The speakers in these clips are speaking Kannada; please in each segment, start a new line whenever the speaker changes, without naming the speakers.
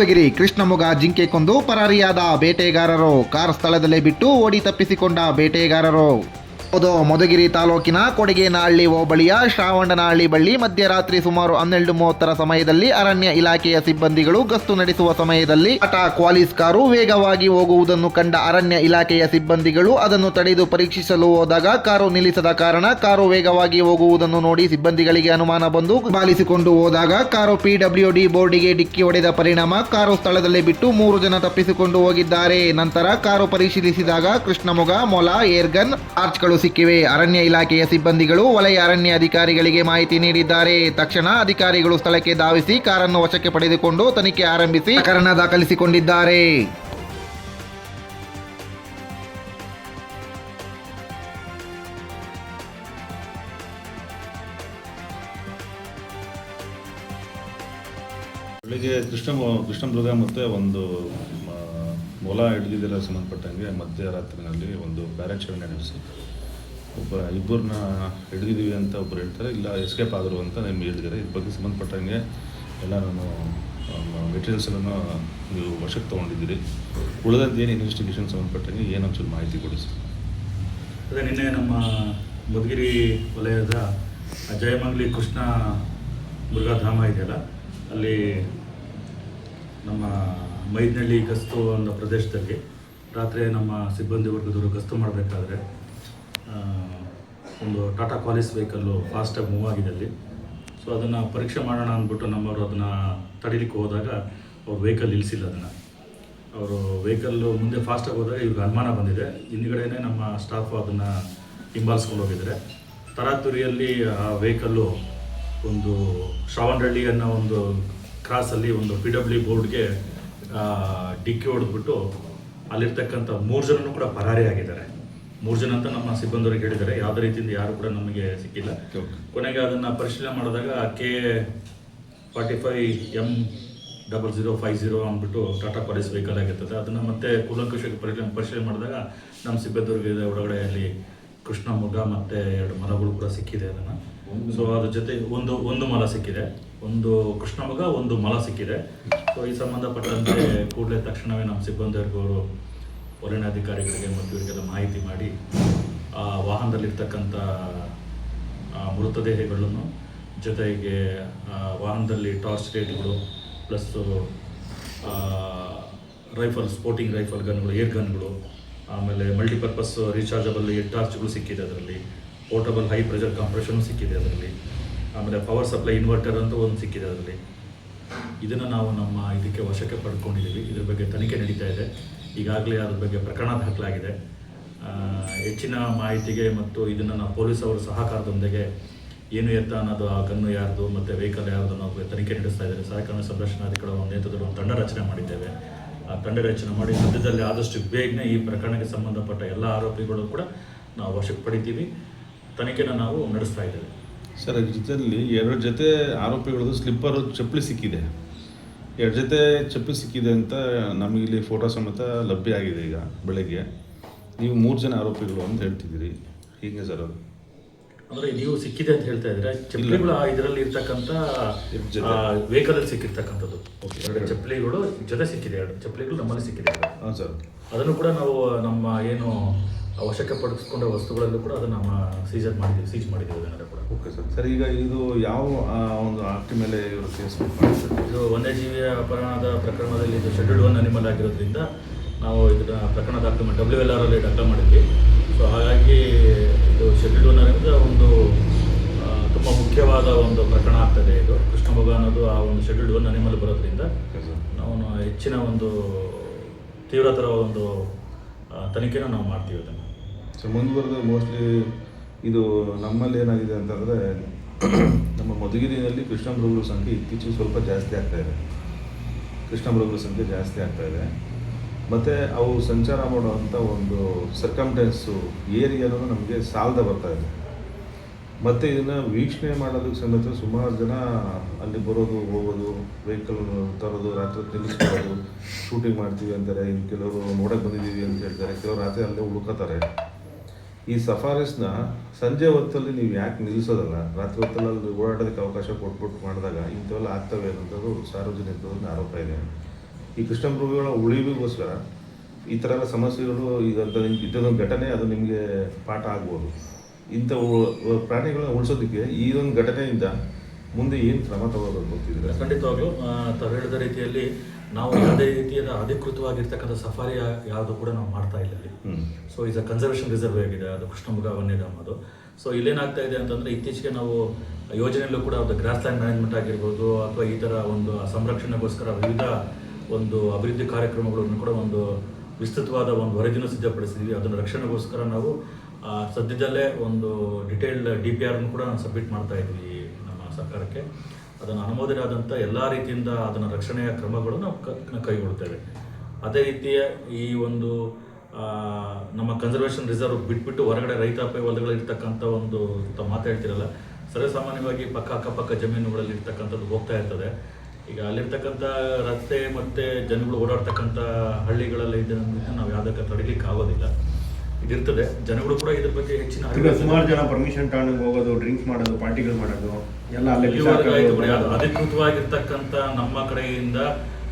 ಮಧುಗಿರಿ ಕೃಷ್ಣಮೊಗ ಜಿಂಕೆ ಕೊಂದು ಪರಾರಿಯಾದ ಬೇಟೆಗಾರರು. ಕಾರ್ ಸ್ಥಳದಲ್ಲೇ ಬಿಟ್ಟು ಓಡಿ ತಪ್ಪಿಸಿಕೊಂಡ ಬೇಟೆಗಾರರು. ಹೌದು, ಮಧುಗಿರಿ ತಾಲೂಕಿನ ಕೊಡಿಗೇನಹಳ್ಳಿ ಹೋಬಳಿಯ ಶ್ರಾವಣನಹಳ್ಳಿ ಬಳಿ ಮಧ್ಯರಾತ್ರಿ ಸುಮಾರು 12:30 ಸಮಯದಲ್ಲಿ ಅರಣ್ಯ ಇಲಾಖೆಯ ಸಿಬ್ಬಂದಿಗಳು ಗಸ್ತು ನಡೆಸುವ ಸಮಯದಲ್ಲಿ ಟಾಟಾ ಕ್ವಾಲಿಸ್ ಕಾರು ವೇಗವಾಗಿ ಹೋಗುವುದನ್ನು ಕಂಡ ಅರಣ್ಯ ಇಲಾಖೆಯ ಸಿಬ್ಬಂದಿಗಳು ಅದನ್ನು ತಡೆದು ಪರೀಕ್ಷಿಸಲು ಹೋದಾಗ ಕಾರು ನಿಲ್ಲಿಸದ ಕಾರಣ ಕಾರು ವೇಗವಾಗಿ ಹೋಗುವುದನ್ನು ನೋಡಿ ಸಿಬ್ಬಂದಿಗಳಿಗೆ ಅನುಮಾನ ಬಂದು ಬಾಲಿಸಿಕೊಂಡು ಹೋದಾಗ ಕಾರು PWD ಬೋರ್ಡಿಗೆ ಡಿಕ್ಕಿ ಹೊಡೆದ ಪರಿಣಾಮ ಕಾರು ಸ್ಥಳದಲ್ಲೇ ಬಿಟ್ಟು 3 ಜನ ತಪ್ಪಿಸಿಕೊಂಡು ಹೋಗಿದ್ದಾರೆ. ನಂತರ ಕಾರು ಪರಿಶೀಲಿಸಿದಾಗ ಕೃಷ್ಣಮೊಗ, ಮೊಲ, ಏರ್ಗನ್, ಟಾರ್ಚ್ಗಳು ಸಿಕ್ಕಿವೆ. ಅರಣ್ಯ ಇಲಾಖೆಯ ಸಿಬ್ಬಂದಿಗಳು ವಲಯ ಅರಣ್ಯ ಅಧಿಕಾರಿಗಳಿಗೆ ಮಾಹಿತಿ ನೀಡಿದ್ದಾರೆ. ತಕ್ಷಣ ಅಧಿಕಾರಿಗಳು ಸ್ಥಳಕ್ಕೆ ಧಾವಿಸಿ ಕಾರನ್ನು ವಶಕ್ಕೆ ಪಡೆದುಕೊಂಡು ತನಿಖೆ ಆರಂಭಿಸಿ ಪ್ರಕರಣ ದಾಖಲಿಸಿಕೊಂಡಿದ್ದಾರೆ.
ಬೆಳಿಗ್ಗೆ ಕೃಷ್ಣಮೃಗ ಮತ್ತು ಒಂದು ಮೊಲ ಹಿಡಿದಿದ್ದೆಲ್ಲ ಸಂಬಂಧಪಟ್ಟಂಗೆ ಮಧ್ಯರಾತ್ರಿನಲ್ಲಿ ಒಂದು ಕಾರ್ಯಾಚರಣೆ ನಡೆಸಿ ಇಬ್ಬರನ್ನ ಹಿಡಿದಿದ್ದೀವಿ ಅಂತ ಒಬ್ಬರು ಹೇಳ್ತಾರೆ, ಇಲ್ಲ ಎಸ್ಕೇಪ್ ಆದರು ಅಂತ ನಿಮ್ಗೆ ಹೇಳಿದ್ದಾರೆ. ಇದ್ರ ಬಗ್ಗೆ ಸಂಬಂಧಪಟ್ಟಂಗೆ ಎಲ್ಲ ನಾನು ಮೆಟೀರಿಯಲ್ಸ್ ಎಲ್ಲ ನೀವು ವಶಕ್ಕೆ ತೊಗೊಂಡಿದ್ದೀರಿ. ಉಳಿದಂತೆ ಏನು ಇನ್ವೆಸ್ಟಿಗೇಷನ್ ಸಂಬಂಧಪಟ್ಟಂಗೆ ಏನು ಒಂಚೂರು ಮಾಹಿತಿ ಕೊಡಿ ಸರ್.
ಅದೇ ನಿನ್ನೆ ನಮ್ಮ ಮಧುಗಿರಿ ವಲಯದ ಜಯಮಂಗಲಿ ಕೃಷ್ಣ ಮೃಗಧಾಮ ಇದೆಯಲ್ಲ, ಅಲ್ಲಿ ನಮ್ಮ ಮೈದನಹಳ್ಳಿ ಗಸ್ತು ಅನ್ನೋ ಪ್ರದೇಶದಲ್ಲಿ ರಾತ್ರಿ ನಮ್ಮ ಸಿಬ್ಬಂದಿ ವರ್ಗದವರು ಗಸ್ತು ಮಾಡಬೇಕಾದ್ರೆ ಒಂದು ಟಾಟಾ ಕ್ವಾಲಿಸ್ ವೆಹಿಕಲ್ಲು ಫಾಸ್ಟಾಗಿ ಮೂವ್ ಆಗಿದೆ ಅಲ್ಲಿ. ಸೊ ಅದನ್ನು ಪರೀಕ್ಷೆ ಮಾಡೋಣ ಅಂದ್ಬಿಟ್ಟು ನಮ್ಮವರು ಅದನ್ನು ತಡೀಲಿಕ್ಕೆ ಹೋದಾಗ ಅವ್ರು ವೆಹಿಕಲ್ ನಿಲ್ಲಿಸಿಲ್ಲ. ಅವರು ವೆಹಿಕಲ್ಲು ಮುಂದೆ ಫಾಸ್ಟಾಗಿ ಹೋದಾಗ ಇವ್ರಿಗೆ ಅನುಮಾನ ಬಂದಿದೆ. ಹಿಂದ್ಗಡೆನೇ ನಮ್ಮ ಸ್ಟಾಫ್ ಅದನ್ನು ಹಿಂಬಾಲಿಸ್ಕೊಂಡು ಹೋಗಿದ್ದಾರೆ. ತರಾತುರಿಯಲ್ಲಿ ಆ ವೆಹಿಕಲ್ಲು ಒಂದು ಶ್ರಾವಣಹಳ್ಳಿ ಅನ್ನೋ ಒಂದು ಕ್ರಾಸಲ್ಲಿ ಒಂದು PWD ಬೋರ್ಡ್ಗೆ ಡಿಕ್ಕಿ ಹೊಡೆದ್ಬಿಟ್ಟು ಅಲ್ಲಿರ್ತಕ್ಕಂಥ 3 ಜನನೂ ಕೂಡ ಪರಾರಿಯಾಗಿದ್ದಾರೆ. 3 ಜನ ಅಂತ ನಮ್ಮ ಸಿಬ್ಬಂದಿಯವರಿಗೆ ಹೇಳಿದ್ದಾರೆ. ಯಾವುದೇ ರೀತಿಯಿಂದ ಯಾರು ಕೂಡ ನಮಗೆ ಸಿಕ್ಕಿಲ್ಲ. ಕೊನೆಗೆ ಅದನ್ನು ಪರಿಶೀಲನೆ ಮಾಡಿದಾಗ K45M0050 ಅಂದ್ಬಿಟ್ಟು ಟಾಟಾ ಕ್ವಾಲಿಸ್ ವೆಹಿಕಲ್ ಆಗಿರ್ತದೆ. ಅದನ್ನು ಮತ್ತೆ ಕೂಲಂಕಷವಾಗಿ ಪರಿಶೀಲನೆ ಮಾಡಿದಾಗ ನಮ್ಮ ಸಿಬ್ಬಂದಿಯವರಿಗೆ ಒಳಗಡೆ ಅಲ್ಲಿ ಕೃಷ್ಣಮೃಗ ಮತ್ತು 2 ಮಲಗಳು ಕೂಡ ಸಿಕ್ಕಿದೆ. ಅದನ್ನು ಸೊ ಅದ್ರ ಜೊತೆ ಒಂದು ಮಲ ಸಿಕ್ಕಿದೆ, ಒಂದು ಕೃಷ್ಣಮೃಗ, ಒಂದು ಮಲ ಸಿಕ್ಕಿದೆ. ಸೊ ಈ ಸಂಬಂಧಪಟ್ಟಂತೆ ಕೂಡಲೇ ತಕ್ಷಣವೇ ನಮ್ಮ ಸಿಬ್ಬಂದಿಯವರು ಅರಣ್ಯಾಧಿಕಾರಿಗಳಿಗೆ ಮತ್ತು ಇವರಿಗೆಲ್ಲ ಮಾಹಿತಿ ಮಾಡಿ ಆ ವಾಹನದಲ್ಲಿರ್ತಕ್ಕಂಥ ಮೃತದೇಹಗಳನ್ನು, ಜೊತೆಗೆ ವಾಹನದಲ್ಲಿ ಟಾರ್ಚ್ ಲೈಟ್ಗಳು ಪ್ಲಸ್ಸು ರೈಫಲ್, ಸ್ಪೋರ್ಟಿಂಗ್ ರೈಫಲ್ ಗನ್ಗಳು, ಏರ್ ಗನ್ಗಳು, ಆಮೇಲೆ ಮಲ್ಟಿಪರ್ಪಸ್ ರೀಚಾರ್ಜಬಲ್ ಟಾರ್ಚ್ಗಳು ಸಿಕ್ಕಿದೆ. ಅದರಲ್ಲಿ ಪೋರ್ಟಬಲ್ ಹೈ ಪ್ರೆಷರ್ ಕಂಪ್ರೆಷನು ಸಿಕ್ಕಿದೆ ಅದರಲ್ಲಿ. ಆಮೇಲೆ ಪವರ್ ಸಪ್ಲೈ ಇನ್ವರ್ಟರ್ ಅಂತ ಒಂದು ಸಿಕ್ಕಿದೆ ಅದರಲ್ಲಿ. ಇದನ್ನು ನಾವು ನಮ್ಮ ಇದಕ್ಕೆ ವಶಕ್ಕೆ ಪಡ್ಕೊಂಡಿದ್ದೀವಿ. ಇದ್ರ ಬಗ್ಗೆ ತನಿಖೆ ನಡೀತಾ ಇದೆ. ಈಗಾಗಲೇ ಅದ್ರ ಬಗ್ಗೆ ಪ್ರಕರಣ ದಾಖಲಾಗಿದೆ. ಹೆಚ್ಚಿನ ಮಾಹಿತಿಗೆ ಮತ್ತು ಇದನ್ನು ನಾವು ಪೊಲೀಸ್ ಅವರ ಸಹಕಾರದೊಂದಿಗೆ ಏನು ಎತ್ತ ಅನ್ನೋದು, ಆ ಗನ್ನು ಯಾರ್ದು ಮತ್ತು ವೆಹಿಕಲ್ ಯಾರ್ದು ಅನ್ನೋದು ತನಿಖೆ ನಡೆಸ್ತಾ ಇದ್ದಾರೆ. ಸಹಕಾರ ಸಂರಕ್ಷಣಾಧಿಕಾರಿಗಳ ಒಂದು ನೇತೃತ್ವದಲ್ಲಿ ಒಂದು ತಂಡ ರಚನೆ ಮಾಡಿದ್ದೇವೆ. ಆ ತಂಡ ರಚನೆ ಮಾಡಿ ಸದ್ಯದಲ್ಲಿ ಆದಷ್ಟು ಬೇಗನೆ ಈ ಪ್ರಕರಣಕ್ಕೆ ಸಂಬಂಧಪಟ್ಟ ಎಲ್ಲ ಆರೋಪಿಗಳು ಕೂಡ ನಾವು ವಶಕ್ಕೆ ಪಡಿತೀವಿ. ತನಿಖೆನ ನಾವು ನಡೆಸ್ತಾ ಇದ್ದೇವೆ.
ಸರ್, ಇದ್ರ ಜೊತೆಯಲ್ಲಿ 2 ಜೊತೆ ಆರೋಪಿಗಳದ್ದು ಸ್ಲಿಪ್ಪರ್ ಚಪ್ಪಲಿ ಸಿಕ್ಕಿದೆ. 2 ಜೊತೆ ಚಪ್ಪಲಿ ಸಿಕ್ಕಿದೆ ಅಂತ ನಮಗಿಲ್ಲಿ ಫೋಟೋ ಸಮೇತ ಲಭ್ಯ ಆಗಿದೆ. ಈಗ ಬೆಳಗ್ಗೆ ನೀವು 3 ಜನ ಆರೋಪಿಗಳು ಅಂತ ಹೇಳ್ತಿದ್ದೀರಿ, ಹೀಗೆ ಸರ್? ಅದು
ಅಂದರೆ ನೀವು ಸಿಕ್ಕಿದೆ ಅಂತ ಹೇಳ್ತಾ ಇದ್ದೀರಾ? ಚಪ್ಪಲಿಗಳು ಇದರಲ್ಲಿ ಇರ್ತಕ್ಕಂಥ ವೆಹಿಕಲಲ್ಲಿ ಸಿಕ್ಕಿರ್ತಕ್ಕಂಥದ್ದು 2 ಚಪ್ಪಲಿಗಳು ಜೊತೆ ಸಿಕ್ಕಿದೆ. 2 ಚಪ್ಪಲಿಗಳು ನಮ್ಮಲ್ಲಿ ಸಿಕ್ಕಿದೆ.
ಹಾಂ ಸರ್.
ಅದನ್ನು ಕೂಡ ನಾವು ನಮ್ಮ ಏನು ವಶಕ್ಕೆ ಪಡಿಸ್ಕೊಂಡ ವಸ್ತುಗಳಲ್ಲೂ ಕೂಡ ಅದನ್ನು ಸೀಜ್ ಮಾಡಿದ್ದೀವಿ ಅದನ್ನೆಲ್ಲ ಕೂಡ.
Okay sir. ಸರ್, ಈಗ ಇದು ಯಾವ ಒಂದು ಆಕ್ಟ್ ಮೇಲೆ ಇವರು ಕೇಸ್ ಮಾಡಿದ್ದಾರೆ?
ಇದು ವನ್ಯಜೀವಿಯ ಅಪಹರಣದ ಪ್ರಕರಣದಲ್ಲಿ ಇದು ಶೆಡ್ಯೂಲ್ಡ್ 1 ಅನಿಮಲ್ ಆಗಿರೋದ್ರಿಂದ ನಾವು ಇದನ್ನು ಪ್ರಕರಣ ದಾಖಲೆ ಮಾಡಿ WLR ಅಲ್ಲಿ ದಾಖಲೆ ಮಾಡಿದ್ವಿ. ಸೊ ಹಾಗಾಗಿ ಇದು ಶೆಡ್ಯೂಲ್ಡ್ 1 ಅನ್ನೋದು ಒಂದು ತುಂಬ ಮುಖ್ಯವಾದ ಒಂದು ಪ್ರಕರಣ ಆಗ್ತದೆ. ಇದು ಕೃಷ್ಣಮೃಗ ಅನ್ನೋದು ಆ ಒಂದು ಶೆಡ್ಯೂಲ್ಡ್ 1 ಅನಿಮಲ್ ಬರೋದ್ರಿಂದ ನಾವು ಹೆಚ್ಚಿನ ಒಂದು ತೀವ್ರತರ ಒಂದು ತನಿಖೆನ ನಾವು ಮಾಡ್ತೀವಿ ಅದನ್ನು.
ಸೊ ಮುಂದುವರೆದು ಮೋಸ್ಟ್ಲಿ ಇದು ನಮ್ಮಲ್ಲಿ ಏನಾಗಿದೆ ಅಂತಂದರೆ, ನಮ್ಮ ಮಧುಗಿರಿಯಲ್ಲಿ ಕೃಷ್ಣಮೃಗಗಳ ಸಂಖ್ಯೆ ಇತ್ತೀಚೆಗೆ ಸ್ವಲ್ಪ ಜಾಸ್ತಿ ಆಗ್ತಾಯಿದೆ. ಮತ್ತು ಅವು ಸಂಚಾರ ಮಾಡುವಂಥ ಒಂದು ಸರ್ಕಮ್ಟೆನ್ಸು ಏರಿಯಾನು ನಮಗೆ ಸಾಲದ ಬರ್ತಾಯಿದೆ. ಮತ್ತು ಇದನ್ನು ವೀಕ್ಷಣೆ ಮಾಡೋದಕ್ಕೆ ಸಮೇತ ಸುಮಾರು ಜನ ಅಲ್ಲಿ ಬರೋದು, ಹೋಗೋದು, ವೆಹಿಕಲ್ ತರೋದು, ರಾತ್ರಿ ನಿಲ್ಲಿಸ್ಕೊಳ್ಳೋದು, ಶೂಟಿಂಗ್ ಮಾಡ್ತೀವಿ ಅಂತಾರೆ. ಇನ್ನು ಕೆಲವರು ನೋಡೋಕ್ಕೆ ಬಂದಿದ್ದೀವಿ ಅಂತ ಹೇಳ್ತಾರೆ, ಕೆಲವರು ರಾತ್ರಿ ಅಲ್ಲೇ ಹುಡುಕೋತಾರೆ. ಈ ಸಫಾರೀಸ್ನ ಸಂಜೆ ಹೊತ್ತಲ್ಲಿ ನೀವು ಯಾಕೆ ನಿಲ್ಲಿಸೋದಲ್ಲ, ರಾತ್ರಿ ಹೊತ್ತಲ್ಲಿ ಅಲ್ಲಿ ಓಡಾಡೋದಕ್ಕೆ ಅವಕಾಶ ಕೊಟ್ಬಿಟ್ಟು ಮಾಡಿದಾಗ ಇಂಥವೆಲ್ಲ ಆಗ್ತವೆ ಅನ್ನೋದು ಸಾರ್ವಜನಿಕರ ಆರೋಪ ಇದೆ. ಈ ಕೃಷ್ಣಮೃಗಗಳ ಉಳಿವಿಗೋಸ್ಕರ ಈ ಥರ ಎಲ್ಲ ಸಮಸ್ಯೆಗಳು ಈಗ ಇದೊಂದು ಘಟನೆ ಅದು ನಿಮಗೆ ಪಾಠ ಆಗ್ಬೋದು. ಇಂಥ ಪ್ರಾಣಿಗಳನ್ನ ಉಳಿಸೋದಕ್ಕೆ ಈ ಒಂದು ಘಟನೆಯಿಂದ ಮುಂದೆ ಏನು ಕ್ರಮ ತಗೋಬೇಕು ಅಂತಿದ್ರೆ?
ಖಂಡಿತವಾಗ್ಲೂ ತಾವು ಹೇಳಿದ ರೀತಿಯಲ್ಲಿ ನಾವು ಯಾವುದೇ ರೀತಿಯಾದ ಅಧಿಕೃತವಾಗಿರ್ತಕ್ಕಂಥ ಸಫಾರಿ ಯಾವುದು ಕೂಡ ನಾವು ಮಾಡ್ತಾ ಇಲ್ಲ ಇಲ್ಲಿ. So is a conservation reserve ಆಗಿದೆ ಅದು ಕೃಷ್ಣಮೃಗ ವನ್ಯಧಾಮ ಅದು. ಸೊ ಇಲ್ಲೇನಾಗ್ತಾ ಇದೆ ಅಂತಂದರೆ ಇತ್ತೀಚೆಗೆ ನಾವು ಯೋಜನೆಯಲ್ಲೂ ಕೂಡ ಅದು ಗ್ರಾಸ್ ಲ್ಯಾಂಡ್ ಮ್ಯಾನೇಜ್ಮೆಂಟ್ ಆಗಿರ್ಬೋದು ಅಥವಾ ಈ ಥರ ಒಂದು ಸಂರಕ್ಷಣೆಗೋಸ್ಕರ ವಿವಿಧ ಒಂದು ಅಭಿವೃದ್ಧಿ ಕಾರ್ಯಕ್ರಮಗಳನ್ನು ಕೂಡ ಒಂದು ವಿಸ್ತೃತವಾದ ಒಂದು ವರದಿನೂ ಸಿದ್ಧಪಡಿಸಿದ್ವಿ. ಅದನ್ನು ರಕ್ಷಣೆಗೋಸ್ಕರ ನಾವು ಸದ್ಯದಲ್ಲೇ ಒಂದು ಡಿಟೇಲ್ಡ್ DPR ಕೂಡ ಸಬ್ಮಿಟ್ ಮಾಡ್ತಾ ಇದ್ವಿ ನಮ್ಮ ಸರ್ಕಾರಕ್ಕೆ. ಅದನ್ನು ಅನುಮೋದನೆ ಆದಂಥ ಎಲ್ಲ ರೀತಿಯಿಂದ ಅದನ್ನು ರಕ್ಷಣೆಯ ಕ್ರಮಗಳು ನಾವು ಕೈಗೊಳ್ತೇವೆ. ಅದೇ ರೀತಿಯ ಈ ಒಂದು ನಮ್ಮ ಕನ್ಸರ್ವೇಷನ್ ರಿಸರ್ವ್ ಬಿಟ್ಬಿಟ್ಟು ಹೊರಗಡೆ ರೈತಾಪಿ ಹೊಲಗಳಿರ್ತಕ್ಕಂಥ ಒಂದು ಮಾತಾಡ್ತಿರಲ್ಲ, ಸರ್ವಸಾಮಾನ್ಯವಾಗಿ ಅಕ್ಕಪಕ್ಕ ಜಮೀನುಗಳಲ್ಲಿ ಇರ್ತಕ್ಕಂಥದ್ದು ಹೋಗ್ತಾ ಇರ್ತದೆ. ಈಗ ಅಲ್ಲಿರ್ತಕ್ಕಂಥ ರಸ್ತೆ ಮತ್ತು ಜನಗಳು ಓಡಾಡ್ತಕ್ಕಂಥ ಹಳ್ಳಿಗಳಲ್ಲಿ ಇದನ್ನು ನಾವು ಯಾವುದಕ್ಕೆ ತಡಿಲಿಕ್ಕೆ ಆಗೋದಿಲ್ಲ. ಇದಿರ್ತದೆ, ಜನಗಳು ಕೂಡ ಇದ್ರ ಬಗ್ಗೆ ಹೆಚ್ಚಿನ
ಸುಮಾರು ಜನ ಪರ್ಮಿಷನ್ ತಗೊಂಡು ಹೋಗೋದು, ಡ್ರಿಂಕ್ಸ್ ಮಾಡೋದು, ಪಾರ್ಟಿಗಳು ಮಾಡೋದು ಎಲ್ಲ
ಅಧಿಕೃತವಾಗಿರ್ತಕ್ಕಂಥ ನಮ್ಮ ಕಡೆಯಿಂದ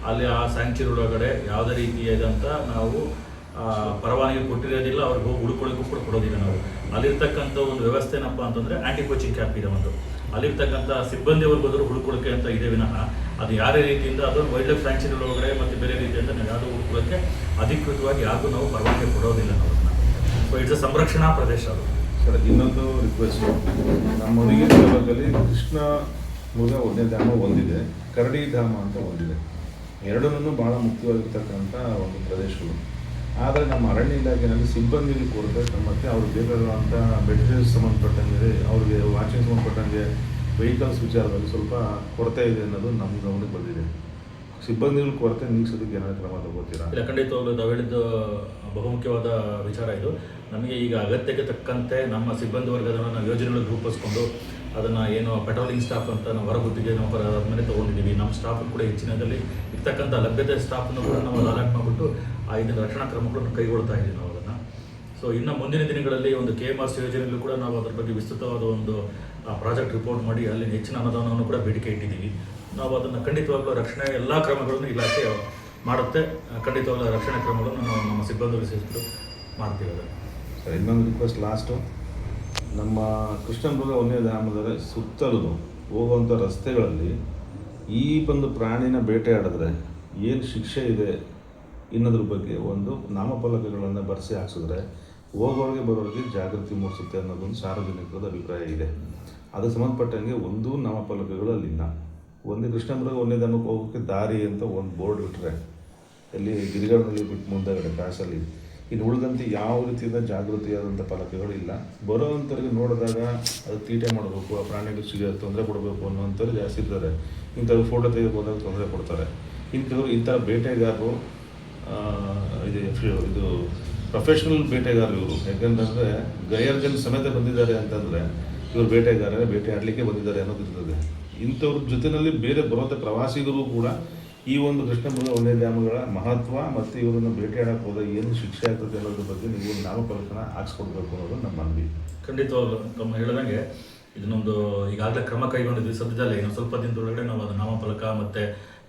ಅಲ್ಲಿ ಆ ಸ್ಯಾಂಕ್ಚುರಿ ಒಳಗಡೆ ಯಾವುದೇ ರೀತಿಯಾದಂಥ ನಾವು ಪರವಾನಗಿ ಕೊಟ್ಟಿರೋದಿಲ್ಲ, ಅವ್ರಿಗೆ ಹೋಗಿ ಉಳ್ಕೊಳ್ಳಿಕ್ಕೂ ಕೂಡ ಕೊಡೋದಿಲ್ಲ. ನಾವು ಅಲ್ಲಿರ್ತಕ್ಕಂಥ ಒಂದು ವ್ಯವಸ್ಥೆ ಏನಪ್ಪ ಅಂತಂದರೆ ಆ್ಯಂಟಿ ಪೋಚಿಂಗ್ ಕ್ಯಾಂಪ್ ಇದೆ ಒಂದು, ಅಲ್ಲಿರ್ತಕ್ಕಂಥ ಸಿಬ್ಬಂದಿಯವ್ರಿಗೆ ಹೋದರೂ ಉಳ್ಕೊಳ್ಳೋಕ್ಕೆ ಅಂತ ಇದೆ ವಿನಃ ಅದು ಯಾರೇ ರೀತಿಯಿಂದ ಅದೊಂದು ವೈಲ್ಡ್ ಲೈಫ್ ಸ್ಯಾಂಕ್ಚುರಿ ಒಳಗಡೆ ಮತ್ತು ಬೇರೆ ರೀತಿಯಿಂದ ನಾವು ಯಾವುದೋ ಉಳ್ಕೊಳ್ಳೋಕ್ಕೆ ಅಧಿಕೃತವಾಗಿ ಯಾರಿಗೂ ನಾವು ಪರವಾನಗಿ ಕೊಡೋದಿಲ್ಲ ನಾವು. ಸೊ ಇಟ್ಸ್ ಸಂರಕ್ಷಣಾ ಪ್ರದೇಶ ಅದು.
ಸರ್, ಇನ್ನೊಂದು ರಿಕ್ವೆಸ್ಟು, ನಮ್ಮ ಹೊರಗಿನ ತಾಲೂಕಲ್ಲಿ ಕೃಷ್ಣ ಮೃಗ ವನ್ಯಧಾಮ ಒಂದಿದೆ, ಕರಡಿ ಧಾಮ ಅಂತ ಒಂದಿದೆ. ಎರಡನ್ನೂ ಭಾಳ ಮುಖ್ಯವಾಗಿರ್ತಕ್ಕಂಥ ಒಂದು ಪ್ರದೇಶಗಳು. ಆದರೆ ನಮ್ಮ ಅರಣ್ಯ ಇಲಾಖೆಯಲ್ಲಿ ಸಿಬ್ಬಂದಿಗೆ ಕೊರತೆ ಮತ್ತು ಅವ್ರಿಗೆ ಬೇಕಾಗಿರುವಂಥ ಮೆಟೀರಿಯಲ್ಸ್ ಸಂಬಂಧಪಟ್ಟಂಗೆ, ಅವ್ರಿಗೆ ವಾಚಿಂಗ್ ಸಂಬಂಧಪಟ್ಟಂಗೆ ವೆಹಿಕಲ್ಸ್ ವಿಚಾರದಲ್ಲಿ ಸ್ವಲ್ಪ ಕೊರತೆ ಇದೆ ಅನ್ನೋದು ನಮ್ಮ ಗಮನಕ್ಕೆ ಬಂದಿದೆ. ಸಿಬ್ಬಂದಿಗಳ ಕೊರತೆ ನೀಗಿಸೋದಕ್ಕೆ ಏನಾದರೂ ಕ್ರಮ ತಗೋತೀರಾ?
ಇಲ್ಲ, ಖಂಡಿತವಾಗ್ಲೂ ನಾವು ಹೇಳಿದ್ದು ಬಹುಮುಖ್ಯವಾದ ವಿಚಾರ ಇದು. ನಮಗೆ ಈಗ ಅಗತ್ಯಕ್ಕೆ ತಕ್ಕಂತೆ ನಮ್ಮ ಸಿಬ್ಬಂದಿ ವರ್ಗದನ್ನು ನಾವು ಯೋಜನೆಗಳು ರೂಪಿಸ್ಕೊಂಡು ಅದನ್ನು ಏನು ಪೆಟ್ರೋಲಿಂಗ್ ಸ್ಟಾಫ್ ಅಂತ ನಾವು ಹೊರಗುತ್ತಿಗೆ ನೌಕರ ಮೇಲೆ ತೊಗೊಂಡಿದ್ದೀವಿ. ನಮ್ಮ ಸ್ಟಾಫ್ ಕೂಡ ಹೆಚ್ಚಿನದಲ್ಲಿ ಇರ್ತಕ್ಕಂಥ ಲಭ್ಯತೆ ಸ್ಟಾಫನ್ನು ಕೂಡ ನಾವು ಅಲಾಟ್ ಮಾಡಿಬಿಟ್ಟು ಇದನ್ನು ರಕ್ಷಣಾ ಕ್ರಮಗಳನ್ನು ಕೈಗೊಳ್ತಾ ಇದ್ದೀವಿ ನಾವು ಅದನ್ನು. ಸೊ ಇನ್ನು ಮುಂದಿನ ದಿನಗಳಲ್ಲಿ ಒಂದು KMRC ಯೋಜನೆಯಲ್ಲೂ ಕೂಡ ನಾವು ಅದರ ಬಗ್ಗೆ ವಿಸ್ತೃತವಾದ ಒಂದು ಪ್ರಾಜೆಕ್ಟ್ ರಿಪೋರ್ಟ್ ಮಾಡಿ ಅಲ್ಲಿ ಹೆಚ್ಚಿನ ಅನುದಾನವನ್ನು ಕೂಡ ಬೇಡಿಕೆ ಇಟ್ಟಿದ್ದೀವಿ. ನಾವು ಅದನ್ನು ಖಂಡಿತವಾಗ್ಲೂ ರಕ್ಷಣೆ ಎಲ್ಲ ಕ್ರಮಗಳನ್ನು ಇಲಾಖೆ ಮಾಡುತ್ತೆ. ಖಂಡಿತವಾಗ್ಲೂ ರಕ್ಷಣೆ ಕ್ರಮಗಳನ್ನು ನಾವು ನಮ್ಮ ಸಿಬ್ಬಂದಿಗಳು ಸೇರಿಸಿಟ್ಟು ಮಾಡ್ತೀವಿ. ಅದನ್ನು
ಸರ್, ಇನ್ನೊಂದು ರಿಕ್ವೆಸ್ಟ್ ಲಾಸ್ಟು, ನಮ್ಮ ಕೃಷ್ಣಮೃಗ ವನ್ಯಧಾಮದ ಸುತ್ತಲೂ ಹೋಗುವಂಥ ರಸ್ತೆಗಳಲ್ಲಿ ಈ ಒಂದು ಪ್ರಾಣಿನ ಬೇಟೆಯಾಡಿದ್ರೆ ಏನು ಶಿಕ್ಷೆ ಇದೆ ಇನ್ನೋದ್ರ ಬಗ್ಗೆ ಒಂದು ನಾಮಫಲಕಗಳನ್ನು ಬರೆಸಿ ಹಾಕ್ಸಿದ್ರೆ ಹೋಗೋರಿಗೆ ಬರೋರಿಗೆ ಜಾಗೃತಿ ಮೂಡಿಸುತ್ತೆ ಅನ್ನೋದೊಂದು ಸಾರ್ವಜನಿಕರದ ಅಭಿಪ್ರಾಯ ಇದೆ. ಅದಕ್ಕೆ ಸಂಬಂಧಪಟ್ಟಂಗೆ ಒಂದು ನಾಮಫಲಕಗಳು ಅಲ್ಲಿಲ್ಲ. ಒಂದು ಕೃಷ್ಣಮೃಗ ವನ್ಯಧಾಮಕ್ಕೆ ಹೋಗೋಕ್ಕೆ ದಾರಿ ಅಂತ ಒಂದು ಬೋರ್ಡ್ ಬಿಟ್ಟರೆ ಎಲ್ಲಿ ಗಿರಿಗಾಡನಲ್ಲಿ ಬಿಟ್ಟು ಮುಂದೆಗಡೆ ಕಾಸಲ್ಲಿ, ಇನ್ನು ಉಳಿದಂತೆ ಯಾವ ರೀತಿಯಿಂದ ಜಾಗೃತಿಯಾದಂಥ ಫಲಕಗಳು ಇಲ್ಲ. ಬರೋವಂಥವ್ರಿಗೆ ನೋಡಿದಾಗ ಅದು ತೀಟೆ ಮಾಡಬೇಕು, ಆ ಪ್ರಾಣಿಗಳಿಗೆ ತೊಂದರೆ ಕೊಡಬೇಕು ಅನ್ನೋವಂಥವ್ರು ಜಾಸ್ತಿ ಇರ್ತಾರೆ. ಇಂಥವ್ರು ಫೋಟೋ ತೆಗೆದುಕೊಂಡಾಗ ತೊಂದರೆ ಕೊಡ್ತಾರೆ. ಇಂಥ ಬೇಟೆಗಾರರು ಇದು ಪ್ರೊಫೆಷ್ನಲ್ ಬೇಟೆಗಾರರು ಇವರು. ಯಾಕೆಂತಂದರೆ ಗೈರ್ಜನ್ ಸಮೇತ ಬಂದಿದ್ದಾರೆ ಅಂತಂದರೆ ಇವರು ಬೇಟೆಗಾರರೇ, ಬೇಟೆ ಆಡಲಿಕ್ಕೆ ಬಂದಿದ್ದಾರೆ ಅನ್ನೋದು ಇರ್ತದೆ. ಇಂಥವ್ರ ಜೊತೆಯಲ್ಲಿ ಬೇರೆ ಬರೋಂಥ ಪ್ರವಾಸಿಗರು ಕೂಡ ಈ ಒಂದು ಕೃಷ್ಣಮೃಗ ವನ್ಯಧಾಮಗಳ ಮಹತ್ವ ಮತ್ತು ಇವರನ್ನು ಬೇಟೆಯಾಡಕ್ಕೆ ಹೋದಾಗ ಏನು ಶಿಕ್ಷೆ ಆಗ್ತದೆ ಅನ್ನೋದ್ರ ಬಗ್ಗೆ ನೀವು ನಾಮಫಲಕನ ಹಾಕ್ಸ್ಕೊಡ್ಬೇಕು ಅನ್ನೋದು ನಮ್ಮ ಮನವಿ.
ಖಂಡಿತವಾಗ್ಲು ತಮ್ಮ ಹೇಳಿದಂಗೆ ಇದನ್ನೊಂದು ಈಗಾಗಲೇ ಕ್ರಮ ಕೈಗೊಂಡಿದ್ವಿ. ಸದ್ಯದಲ್ಲೇ ಇನ್ನು ಸ್ವಲ್ಪ ದಿನದೊಳಗಡೆ ನಾವು ಅದು ನಾಮಫಲಕ ಮತ್ತು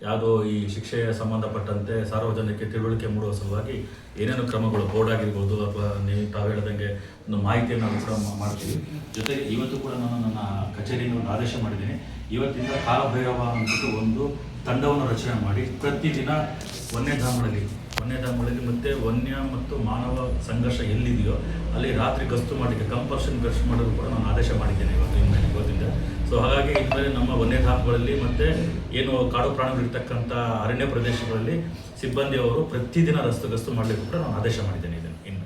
ಯಾವುದೋ ಈ ಶಿಕ್ಷೆಯ ಸಂಬಂಧಪಟ್ಟಂತೆ ಸಾರ್ವಜನಿಕ ತಿಳುವಳಿಕೆ ಮೂಡುವ ಸಲುವಾಗಿ ಏನೇನು ಕ್ರಮಗಳು ಬೋರ್ಡ್ ಆಗಿರ್ಬೋದು ಅಥವಾ ನೀವು ತಾವು ಹೇಳಿದಂಗೆ ಒಂದು ಮಾಹಿತಿಯನ್ನು ನಾವು ಕೂಡ ಮಾಡ್ತೀವಿ. ಜೊತೆಗೆ ಇವತ್ತು ಕೂಡ ನಾನು ನನ್ನ ಕಚೇರಿಯಿಂದ ಒಂದು ಆದೇಶ ಮಾಡಿದ್ದೀನಿ. ಇವತ್ತಿಂದ ಕಾಲಭೈರವ ಅಂದ್ಬಿಟ್ಟು ಒಂದು ತಂಡವನ್ನು ರಚನೆ ಮಾಡಿ ಪ್ರತಿದಿನ ವನ್ಯಧಾಮಗಳಲ್ಲಿ ಮತ್ತು ವನ್ಯ ಮತ್ತು ಮಾನವ ಸಂಘರ್ಷ ಎಲ್ಲಿದೆಯೋ ಅಲ್ಲಿ ರಾತ್ರಿ ಗಸ್ತು ಮಾಡಲಿಕ್ಕೆ ಕಂಪಲ್ಷನ್ ಗಸ್ತು ಮಾಡೋದು ಕೂಡ ನಾನು ಆದೇಶ ಮಾಡಿದ್ದೇನೆ ಇವತ್ತಿಂದ. ಸೊ ಹಾಗಾಗಿ ಇನ್ಮೇಲೆ ನಮ್ಮ ವನ್ಯಧಾಮಗಳಲ್ಲಿ ಮತ್ತು ಏನು ಕಾಡು ಪ್ರಾಣಿಗಳಿರ್ತಕ್ಕಂಥ ಅರಣ್ಯ ಪ್ರದೇಶಗಳಲ್ಲಿ ಸಿಬ್ಬಂದಿಯವರು ಪ್ರತಿದಿನ ಗಸ್ತು ಮಾಡಲಿಕ್ಕೆ ಕೂಡ ನಾನು ಆದೇಶ ಮಾಡಿದ್ದೇನೆ ಇದನ್ನು.